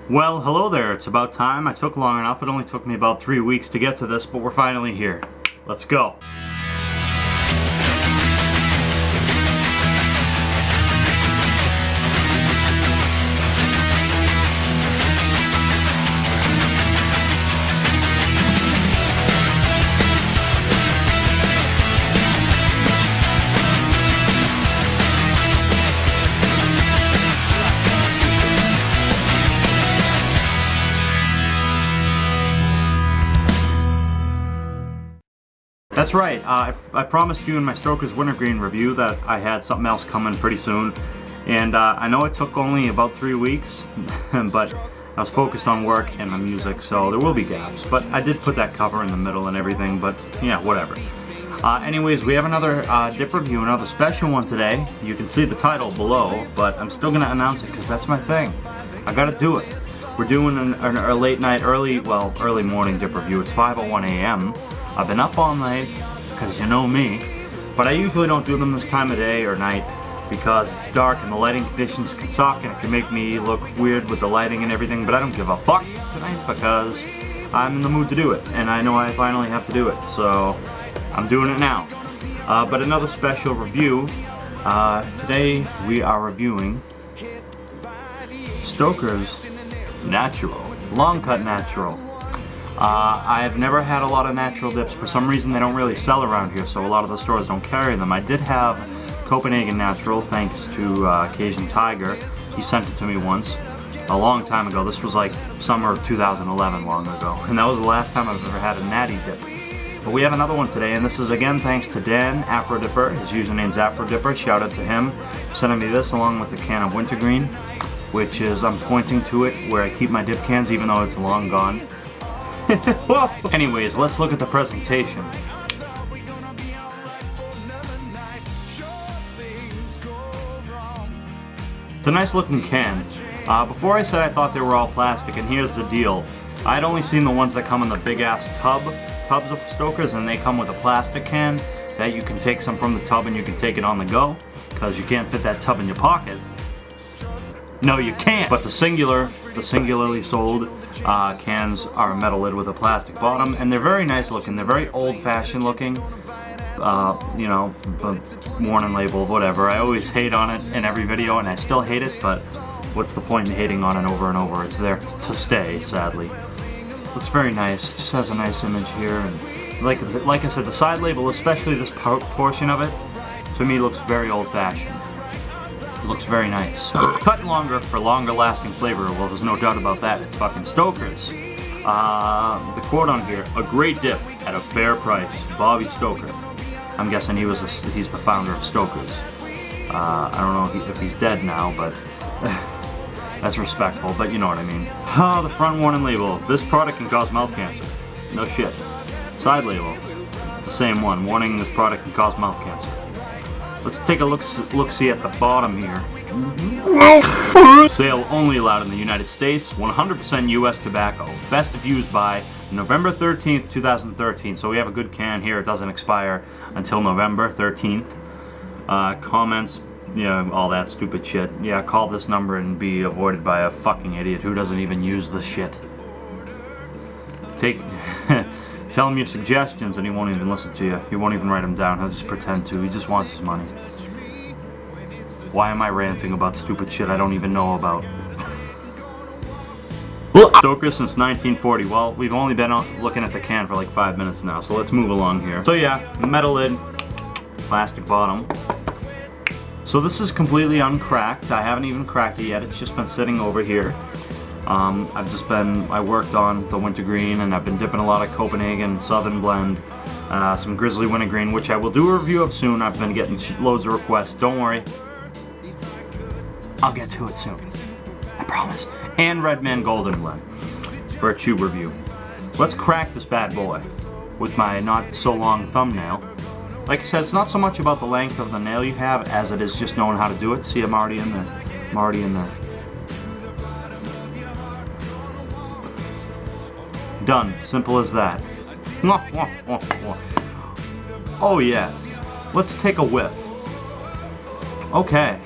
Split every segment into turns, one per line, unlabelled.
Well, hello there. It's about time. I took long enough. It only took me about 3 weeks to get to this, but we're finally here. Let's go. That's right, I promised you in my Stoker's Wintergreen review that I had something else coming pretty soon. And I know it took only about 3 weeks, but I was focused on work and my music, so there will be gaps. But I did put that cover in the middle and everything, but yeah, whatever. Anyways, we have another dip review, another special one today. You can see the title below, but I'm still gonna announce it because that's my thing. I gotta do it. We're doing a late night, early morning dip review. It's 5:01 a.m. I've been up all night, because you know me, but I usually don't do them this time of day or night because it's dark and the lighting conditions can suck and it can make me look weird with the lighting and everything, but I don't give a fuck tonight because I'm in the mood to do it, and I know I finally have to do it, so I'm doing it now. But another special review. Today we are reviewing Stoker's Natural, Long Cut Natural. I've never had a lot of natural dips. For some reason they don't really sell around here, so a lot of the stores don't carry them. I did have Copenhagen Natural, thanks to Cajun Tiger. He sent it to me once, a long time ago. This was like summer of 2011, long ago. And that was the last time I've ever had a natty dip. But we have another one today, and this is again thanks to Dan, Afro Dipper. His username's Afro Dipper. Shout out to him, sending me this along with the can of Wintergreen, which is, I'm pointing to it where I keep my dip cans even though it's long gone. Anyways, let's look at the presentation. It's a nice looking can. Before I said I thought they were all plastic, and here's the deal. I'd only seen the ones that come in the big ass tubs of Stokers, and they come with a plastic can that you can take some from the tub and you can take it on the go, because you can't fit that tub in your pocket. No, you can't. But the singularly sold cans are a metal lid with a plastic bottom, and they're very nice looking. They're very old-fashioned looking. You know, warning label, whatever. I always hate on it in every video, and I still hate it. But what's the point in hating on it over and over? It's there to stay, sadly. Looks very nice. It just has a nice image here, and like I said, the side label, especially this portion of it, to me looks very old-fashioned. Looks very nice. Cut longer for longer lasting flavor. Well, there's no doubt about that. It's fucking Stoker's. The quote on here: a great dip at a fair price. Bobby Stoker. I'm guessing he's the founder of Stoker's. I don't know if he's dead now, but that's respectful, but you know what I mean. The front warning label: this product can cause mouth cancer. No shit. Side label: the same one. Warning: this product can cause mouth cancer. Let's take a look-see at the bottom here. Sale only allowed in the United States. 100% U.S. tobacco. Best if used by November 13th, 2013. So we have a good can here. It doesn't expire until November 13th. Comments, yeah, all that stupid shit. Yeah, call this number and be avoided by a fucking idiot who doesn't even use the shit. Tell him your suggestions and he won't even listen to you. He won't even write them down. He'll just pretend to. He just wants his money. Why am I ranting about stupid shit I don't even know about? Stoker since 1940. Well, we've only been looking at the can for like 5 minutes now, so let's move along here. So yeah, metal lid, plastic bottom. So this is completely uncracked. I haven't even cracked it yet. It's just been sitting over here. I worked on the Wintergreen, and I've been dipping a lot of Copenhagen Southern Blend, some Grizzly Wintergreen, which I will do a review of soon. I've been getting loads of requests. Don't worry. I'll get to it soon. I promise. And Redman Golden Blend for a tube review. Let's crack this bad boy with my not so long thumbnail. Like I said, it's not so much about the length of the nail you have as it is just knowing how to do it. See, I'm already in there. I'm already in there. Done. Simple as that. Oh yes. Let's take a whiff. Okay.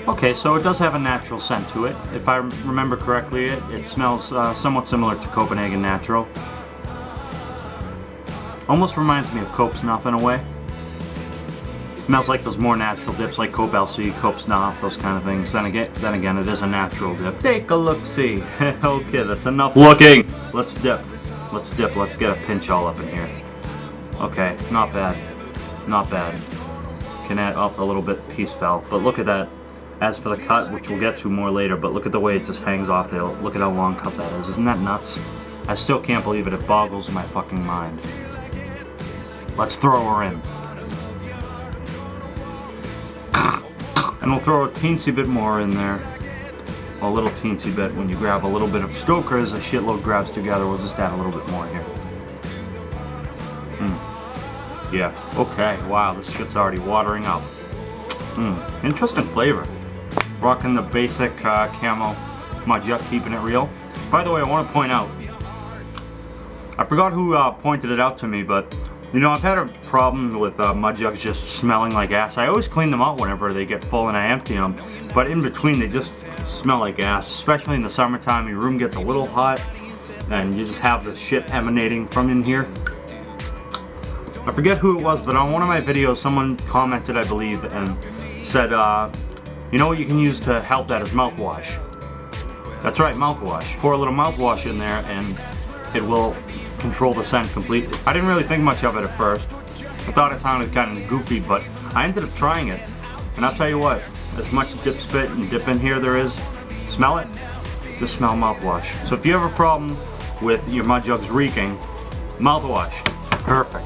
Okay, so it does have a natural scent to it. If I remember correctly, it smells somewhat similar to Copenhagen Natural. Almost reminds me of Cope Snuff in a way. Smells like those more natural dips like Cope LC, Cope Snuff, those kind of things. Then again, it is a natural dip. Take a look-see. Okay, that's enough looking. Let's dip. Let's dip. Let's get a pinch all up in here. Okay, not bad. Not bad. Can add up a little bit, piece fell. But look at that. As for the cut, which we'll get to more later, but look at the way it just hangs off there. Look at how long cut that is. Isn't that nuts? I still can't believe it. It boggles my fucking mind. Let's throw her in. And we'll throw a teensy bit more in there. A little teensy bit. When you grab a little bit of Stoker as a shitload grabs together, we'll just add a little bit more here. Yeah, okay, wow, this shit's already watering up. Interesting flavor. Rocking the basic camo Mud Yuck, keeping it real. By the way, I want to point out, I forgot who pointed it out to me, but you know, I've had a problem with Mud Yucks just smelling like ass. I always clean them out whenever they get full and I empty them, but in between they just smell like ass, especially in the summertime. Your room gets a little hot and you just have this shit emanating from in here. I forget who it was, but on one of my videos someone commented, I believe, and said, you know what you can use to help that is mouthwash. That's right, mouthwash. Pour a little mouthwash in there and it will control the scent completely. I didn't really think much of it at first. I thought it sounded kind of goofy, but I ended up trying it. And I'll tell you what, as much dip spit and dip in here there is, smell it, just smell mouthwash. So if you have a problem with your Mud Yucks reeking, mouthwash, perfect.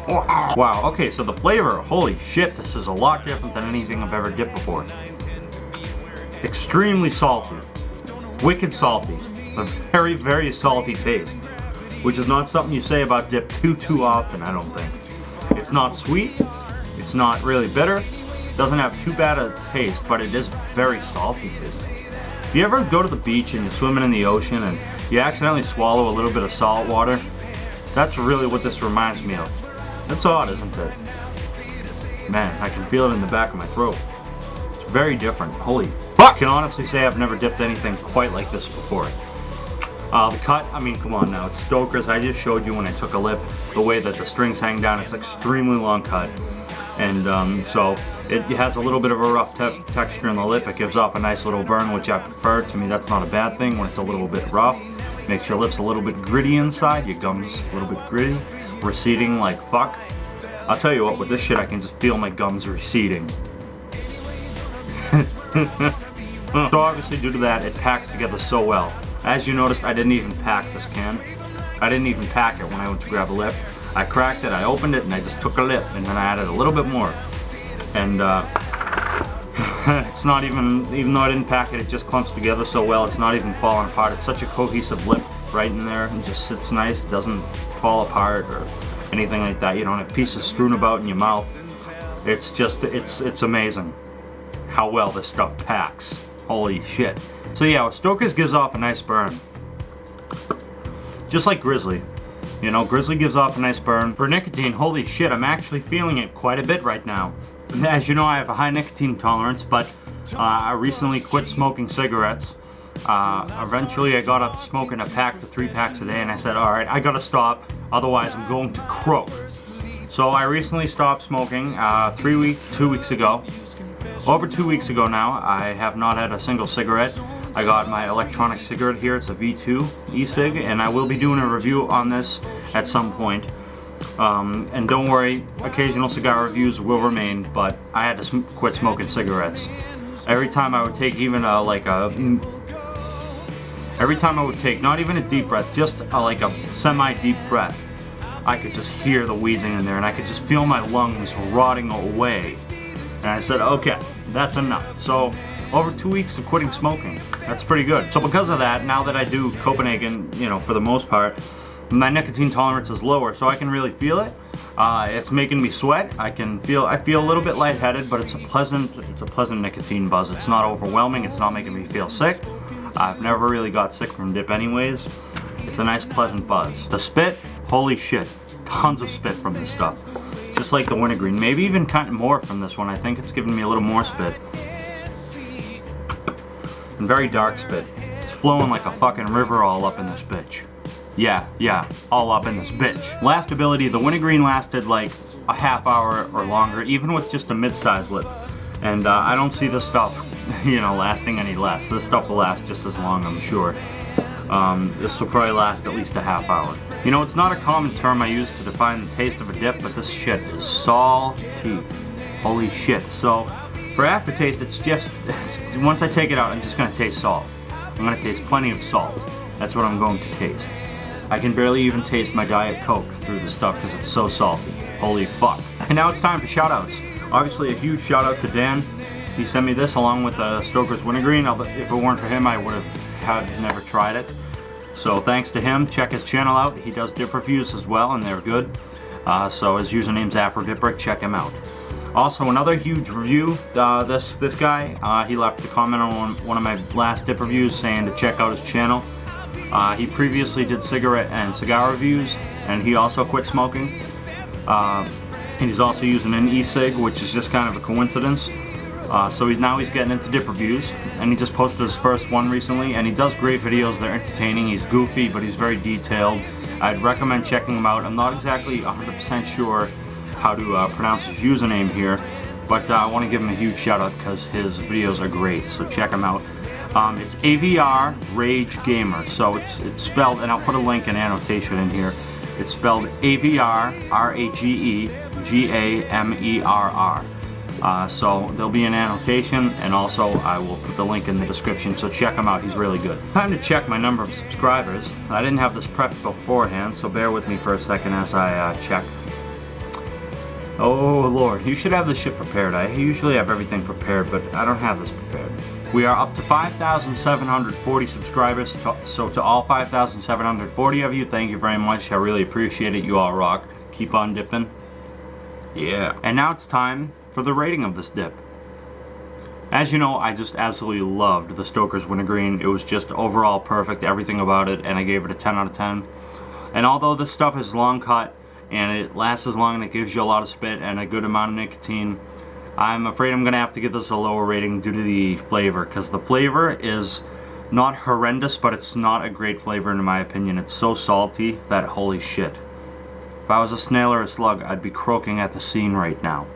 Wow, okay, so the flavor, holy shit, this is a lot different than anything I've ever dipped before. Extremely salty. Wicked salty. A very, very salty taste. Which is not something you say about dip too often, I don't think. It's not sweet. It's not really bitter. Doesn't have too bad a taste, but it is very salty tasting. If you ever go to the beach and you're swimming in the ocean and you accidentally swallow a little bit of salt water, that's really what this reminds me of. That's odd, isn't it? Man, I can feel it in the back of my throat. It's very different. Holy fuck! I can honestly say I've never dipped anything quite like this before. The cut, I mean, come on now. It's Stoker's. I just showed you when I took a lip, the way that the strings hang down. It's extremely long cut. And so it has a little bit of a rough texture in the lip. It gives off a nice little burn, which I prefer. To me, that's not a bad thing when it's a little bit rough. Makes your lips a little bit gritty inside. Your gums a little bit gritty. Receding like fuck. I'll tell you what, with this shit I can just feel my gums receding. So obviously due to that, it packs together so well. As you noticed, I didn't even pack this can. I didn't even pack it when I went to grab a lip. I cracked it, I opened it, and I just took a lip, and then I added a little bit more. And it's not even though I didn't pack it, it just clumps together so well, it's not even falling apart. It's such a cohesive lip right in there, and just sits nice. It doesn't fall apart or anything like that. You don't have pieces strewn about in your mouth. It's just, it's amazing how well this stuff packs. Holy shit. So yeah, Stoker's gives off a nice burn. Just like Grizzly. You know, Grizzly gives off a nice burn. For nicotine, holy shit, I'm actually feeling it quite a bit right now. As you know, I have a high nicotine tolerance, but I recently quit smoking cigarettes. Eventually I got up to smoking a pack to 3 packs a day, and I said, alright, I gotta stop, otherwise I'm going to croak. So I recently stopped smoking 2 weeks ago. Over 2 weeks ago now. I have not had a single cigarette. I got my electronic cigarette here. It's a V2 e-cig, and I will be doing a review on this at some point. And don't worry, occasional cigar reviews will remain, but I had to quit smoking cigarettes. Every time I would take even every time I would take, not even a deep breath, just like a semi-deep breath, I could just hear the wheezing in there, and I could just feel my lungs rotting away. And I said, okay, that's enough. So, over 2 weeks of quitting smoking. That's pretty good. So because of that, now that I do Copenhagen, you know, for the most part, my nicotine tolerance is lower, so I can really feel it. It's making me sweat. I feel a little bit lightheaded, but it's a pleasant nicotine buzz. It's not overwhelming. It's not making me feel sick. I've never really got sick from dip anyways. It's a nice pleasant buzz. The spit, holy shit, tons of spit from this stuff. just like the wintergreen. Maybe even kind of more from this one. I think it's giving me a little more spit. And very dark spit. It's flowing like a fucking river all up in this bitch. Yeah, all up in this bitch. Last ability, the wintergreen lasted like a half hour or longer, even with just a mid-size lip. And I don't see this stuff, you know, lasting any less. This stuff will last just as long, I'm sure. This will probably last at least a half hour. You know, it's not a common term I use to define the taste of a dip, but this shit is salty. Holy shit. So, for aftertaste, it's just, once I take it out, I'm just going to taste salt. I'm going to taste plenty of salt. That's what I'm going to taste. I can barely even taste my Diet Coke through the stuff because it's so salty. Holy fuck. And now it's time for shoutouts. Obviously, a huge shout out to Dan. He sent me this along with Stoker's Wintergreen. If it weren't for him, I would have never tried it. So thanks to him. Check his channel out. He does dip reviews as well, and they're good. So his username's AfroDipper. Check him out. Also, another huge review. This guy, he left a comment on one of my last dip reviews saying to check out his channel. He previously did cigarette and cigar reviews, and he also quit smoking. And he's also using an e-cig, which is just kind of a coincidence. So now he's getting into dip reviews, and he just posted his first one recently, and he does great videos. They're entertaining. He's goofy, but he's very detailed. I'd recommend checking him out. I'm not exactly 100% sure how to pronounce his username here, but I want to give him a huge shout out because his videos are great, so check him out. It's AVR Rage Gamer, so it's spelled, and I'll put a link and annotation in here. It's spelled AVR RAGEGAMERR. So there'll be an annotation, and also I will put the link in the description, so check him out. He's really good. Time to check my number of subscribers. I didn't have this prepped beforehand, so bear with me for a second as I check. Oh Lord, you should have this shit prepared. I usually have everything prepared, but I don't have this prepared. We are up to 5,740 subscribers, so to all 5,740 of you, thank you very much. I really appreciate it. You all rock. Keep on dipping. Yeah. And now it's time for the rating of this dip. As you know, I just absolutely loved the Stoker's Wintergreen. It was just overall perfect, everything about it, and I gave it a 10 out of 10. And although this stuff is long cut, and it lasts as long and it gives you a lot of spit and a good amount of nicotine, I'm afraid I'm going to have to give this a lower rating due to the flavor, because the flavor is not horrendous, but it's not a great flavor in my opinion. It's so salty that holy shit. If I was a snail or a slug, I'd be croaking at the scene right now.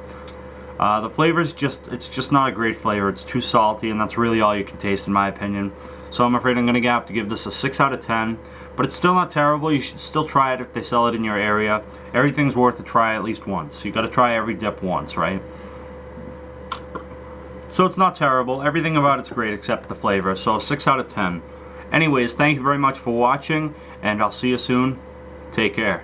The flavor is it's just not a great flavor. It's too salty, and that's really all you can taste in my opinion. So I'm afraid I'm going to have to give this a 6 out of 10. But it's still not terrible. You should still try it if they sell it in your area. Everything's worth a try at least once. You got to try every dip once, right? So it's not terrible. Everything about it's great except the flavor. So 6 out of 10. Anyways, thank you very much for watching, and I'll see you soon. Take care.